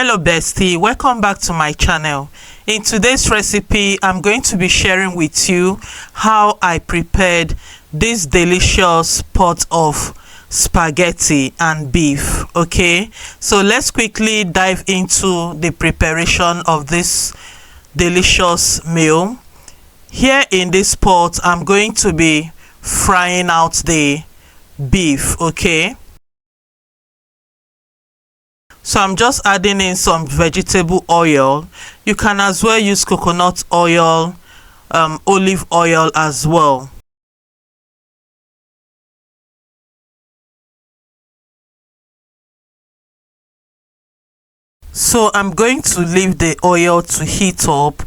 Hello bestie, welcome back to my channel. In today's recipe I'm going to be sharing with you how I prepared this delicious pot of spaghetti and beef. Okay, so let's quickly dive into the preparation of this delicious meal. Here in this pot I'm going to be frying out the beef. Okay, so I'm just adding in some vegetable oil. You can as well use coconut oil, olive oil as well. So I'm going to leave the oil to heat up.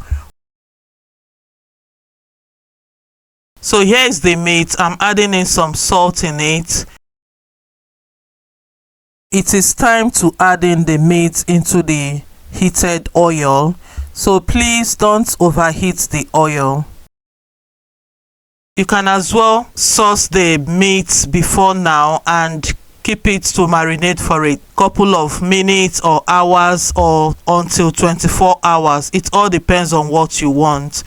So here is the meat. I'm adding in some salt in it. It is time to add in the meat into the heated oil. So please don't overheat the oil. You can as well sauce the meat before now and keep it to marinate for a couple of minutes or hours or until 24 hours. It all depends on what you want.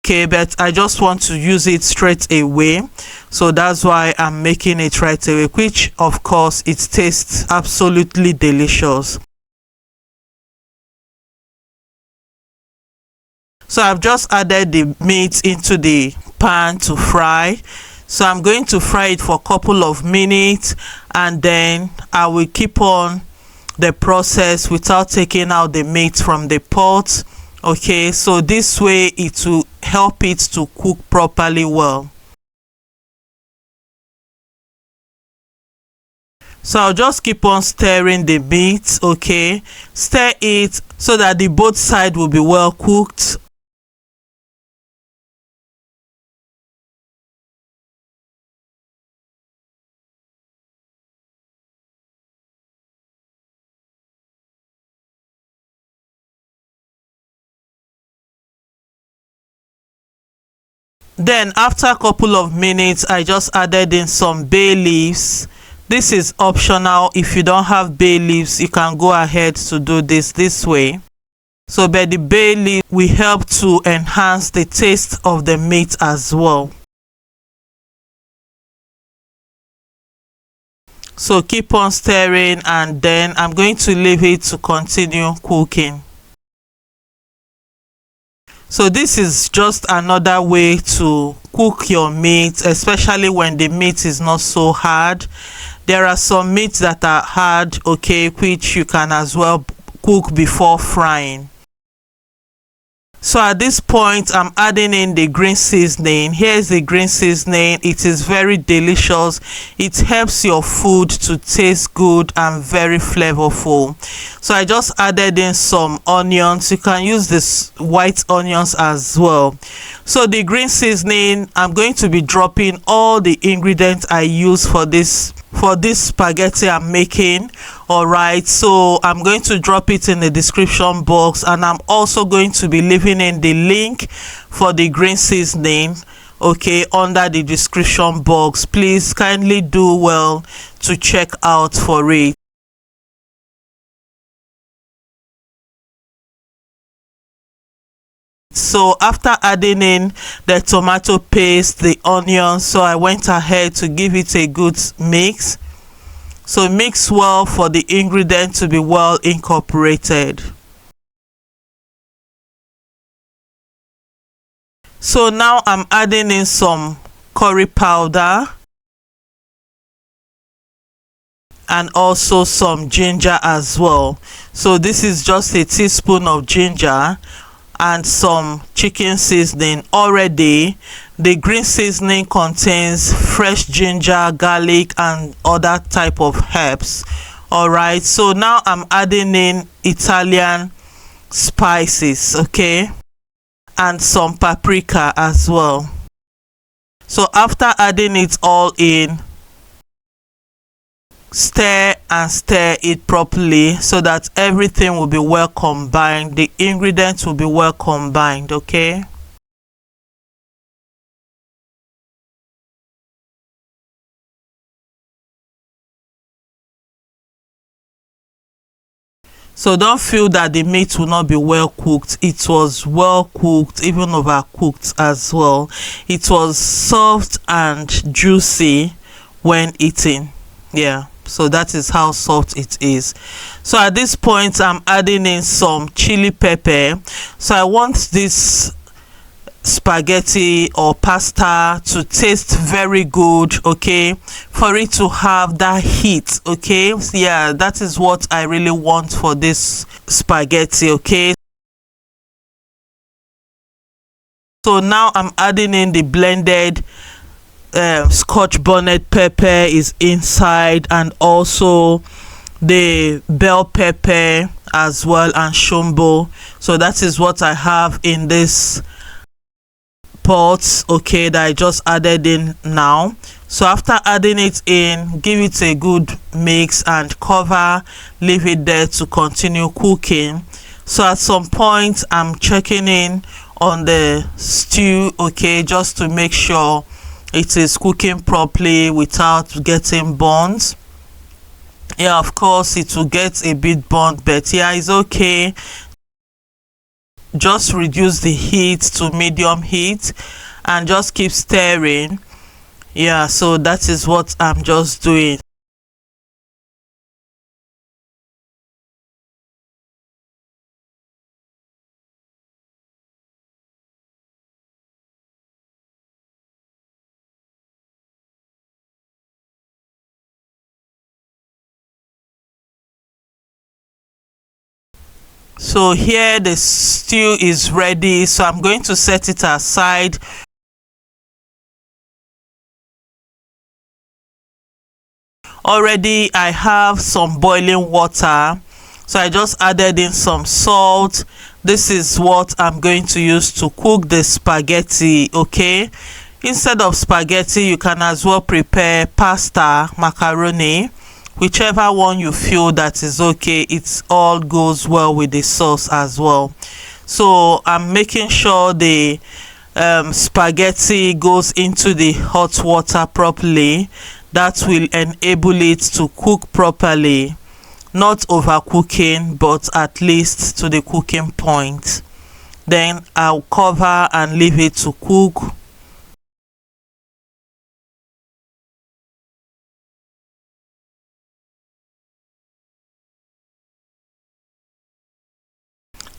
Okay, but I just want to use it straight away, so that's why I'm making it right away, which of course it tastes absolutely delicious. So I've just added the meat into the pan to fry. So I'm going to fry it for a couple of minutes and then I will keep on the process without taking out the meat from the pot. Okay, so this way it will help it to cook properly well. So I'll just keep on stirring the meat. Okay, stir it so that the both side will be well cooked. Then after a couple of minutes I just added in some bay leaves. This is optional. If you don't have bay leaves you can go ahead to do this way. So but the bay leaf will help to enhance the taste of the meat as well. So keep on stirring and then I'm going to leave it to continue cooking. So this is just another way to cook your meat, especially when the meat is not so hard. There are some meats that are hard, okay, which you can as well cook before frying. So at this point I'm adding in the green seasoning. Here's the green seasoning. It is very delicious. It helps your food to taste good and very flavorful. So I just added in some onions. You can use this white onions as well. So the green seasoning, I'm going to be dropping all the ingredients I use for this spaghetti I'm making. All right, so I'm going to drop it in the description box and I'm also going to be leaving in the link for the green seasoning, okay, under the description box. Please kindly do well to check out for it. So after adding in the tomato paste, the onions, so I went ahead to give it a good mix. So mix well for the ingredient to be well incorporated. So now I'm adding in some curry powder and also some ginger as well. So this is just a teaspoon of ginger and some chicken seasoning. Already the green seasoning contains fresh ginger, garlic and other type of herbs. All right, so now I'm adding in Italian spices, okay, and some paprika as well. So after adding it all in, stir and stir it properly so that everything will be well combined, the ingredients will be well combined. Okay, So don't feel that the meat will not be well cooked. It was well cooked, even overcooked as well. It was soft and juicy when eating. Yeah, so that is how soft it is. So at this point I'm adding in some chili pepper. So I want this spaghetti or pasta to taste very good, okay, for it to have that heat, okay. Yeah, that is what I really want for this spaghetti, okay. So now I'm adding in the blended scotch bonnet pepper is inside, and also the bell pepper as well, and shombo. So that is what I have in this pot, okay, that I just added in now. So after adding it in, give it a good mix and cover, leave it there to continue cooking. So at some point I'm checking in on the stew, okay, just to make sure it is cooking properly without getting burnt. Yeah, of course it will get a bit burnt, but yeah, it's okay. Just reduce the heat to medium heat and just keep stirring. Yeah, so that is what I'm just doing. So here the stew is ready, so I'm going to set it aside. Already I have some boiling water, so I just added in some salt. This is what I'm going to use to cook the spaghetti, okay. Instead of spaghetti, you can as well prepare pasta, macaroni, whichever one you feel that is okay. It all goes well with the sauce as well. So I'm making sure the spaghetti goes into the hot water properly. That will enable it to cook properly, not overcooking, but at least to the cooking point. Then I'll cover and leave it to cook.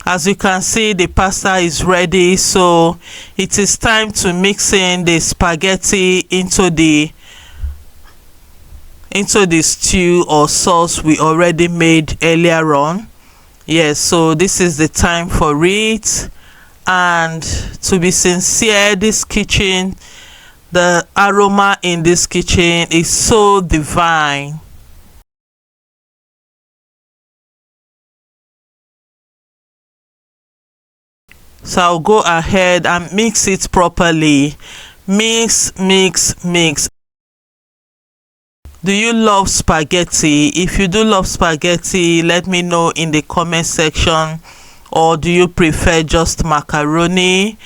As you can see, the pasta is ready, so it is time to mix in the spaghetti into the stew or sauce we already made earlier on. Yes, so this is the time for it. And to be sincere, this kitchen, the aroma in this kitchen is so divine. So I'll go ahead and mix it properly. Mix, mix, mix. Do you love spaghetti? If you do love spaghetti, let me know in the comment section. Or do you prefer just macaroni?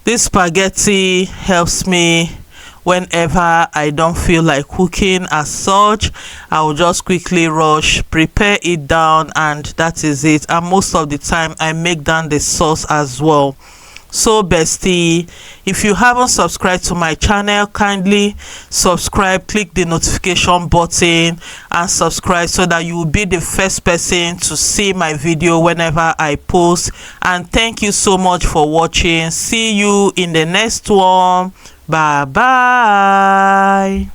This spaghetti helps me whenever I don't feel like cooking as such. I will just quickly rush, prepare it down, and that is it. And most of the time I make down the sauce as well. So bestie, if you haven't subscribed to my channel, kindly subscribe, click the notification button and subscribe so that you will be the first person to see my video whenever I post. And thank you so much for watching. See you in the next one. Bye bye.